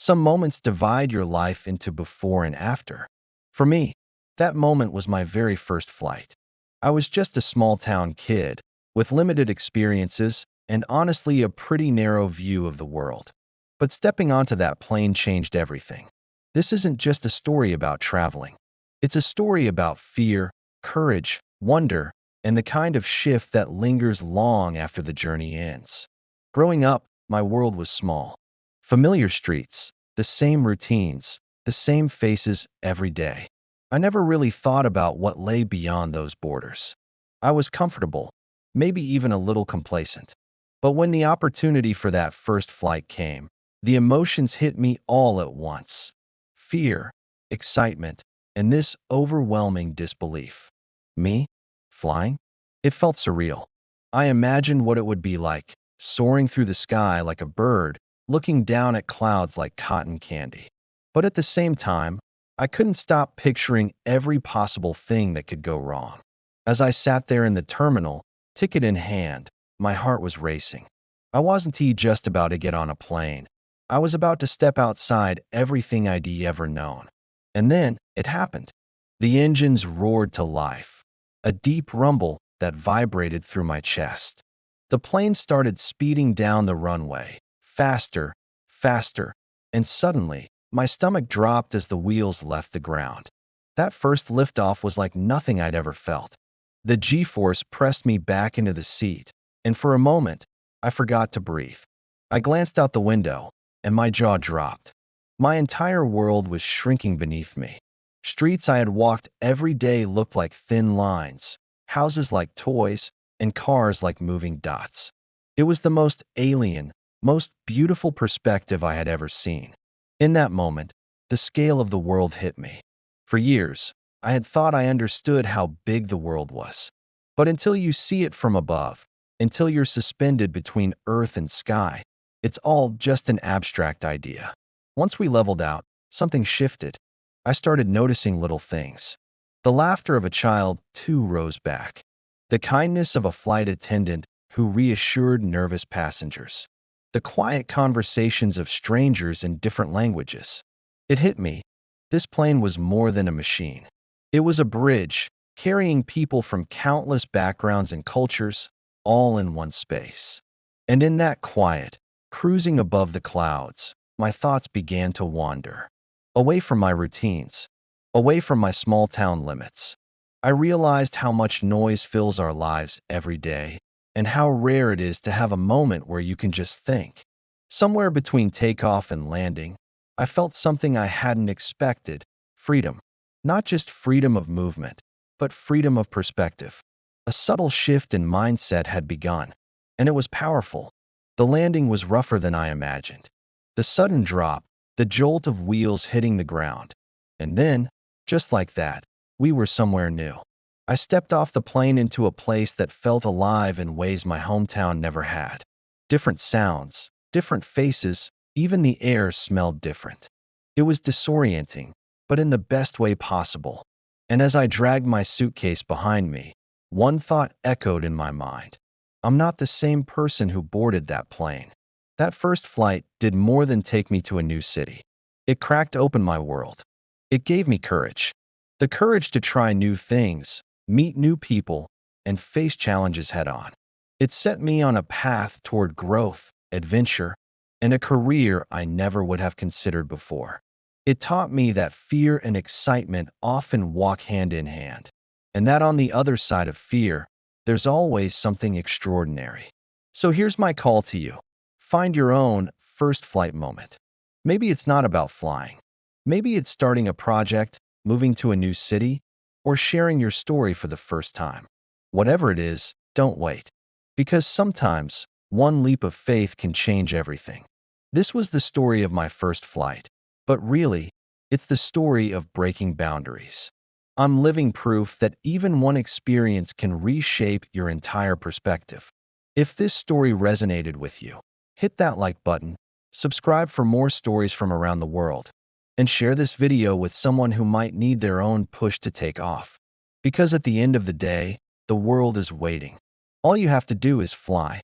Some moments divide your life into before and after. For me, that moment was my very first flight. I was just a small town kid with limited experiences and honestly a pretty narrow view of the world. But stepping onto that plane changed everything. This isn't just a story about traveling. It's a story about fear, courage, wonder, and the kind of shift that lingers long after the journey ends. Growing up, my world was small. Familiar streets, the same routines, the same faces every day. I never really thought about what lay beyond those borders. I was comfortable, maybe even a little complacent. But when the opportunity for that first flight came, the emotions hit me all at once. Fear, excitement, and this overwhelming disbelief. Me? Flying? It felt surreal. I imagined what it would be like, soaring through the sky like a bird, looking down at clouds like cotton candy. But at the same time, I couldn't stop picturing every possible thing that could go wrong. As I sat there in the terminal, ticket in hand, my heart was racing. I wasn't just about to get on a plane. I was about to step outside everything I'd ever known. And then it happened. The engines roared to life, a deep rumble that vibrated through my chest. The plane started speeding down the runway, faster, faster, and suddenly, my stomach dropped as the wheels left the ground. That first liftoff was like nothing I'd ever felt. The G-force pressed me back into the seat, and for a moment, I forgot to breathe. I glanced out the window, and my jaw dropped. My entire world was shrinking beneath me. Streets I had walked every day looked like thin lines, houses like toys, and cars like moving dots. It was the most alien, most beautiful perspective I had ever seen. In that moment, the scale of the world hit me. For years, I had thought I understood how big the world was. But until you see it from above, until you're suspended between earth and sky, it's all just an abstract idea. Once we leveled out, something shifted. I started noticing little things. The laughter of a child 2 rows back. The kindness of a flight attendant who reassured nervous passengers. The quiet conversations of strangers in different languages. It hit me. This plane was more than a machine. It was a bridge, carrying people from countless backgrounds and cultures, all in one space. And in that quiet, cruising above the clouds, my thoughts began to wander. Away from my routines, away from my small town limits. I realized how much noise fills our lives every day, and how rare it is to have a moment where you can just think. Somewhere between takeoff and landing, I felt something I hadn't expected: freedom. Not just freedom of movement, but freedom of perspective. A subtle shift in mindset had begun, and it was powerful. The landing was rougher than I imagined. The sudden drop, the jolt of wheels hitting the ground. And then, just like that, we were somewhere new. I stepped off the plane into a place that felt alive in ways my hometown never had. Different sounds, different faces, even the air smelled different. It was disorienting, but in the best way possible. And as I dragged my suitcase behind me, one thought echoed in my mind. I'm not the same person who boarded that plane. That first flight did more than take me to a new city. It cracked open my world. It gave me courage. The courage to try new things, meet new people, and face challenges head on. It set me on a path toward growth, adventure, and a career I never would have considered before. It taught me that fear and excitement often walk hand in hand, and that on the other side of fear, there's always something extraordinary. So here's my call to you. Find your own first flight moment. Maybe it's not about flying. Maybe it's starting a project, moving to a new city, or sharing your story for the first time. Whatever it is, don't wait. Because sometimes, one leap of faith can change everything. This was the story of my first flight. But really, it's the story of breaking boundaries. I'm living proof that even one experience can reshape your entire perspective. If this story resonated with you, hit that like button, subscribe for more stories from around the world, and share this video with someone who might need their own push to take off. Because at the end of the day, the world is waiting. All you have to do is fly.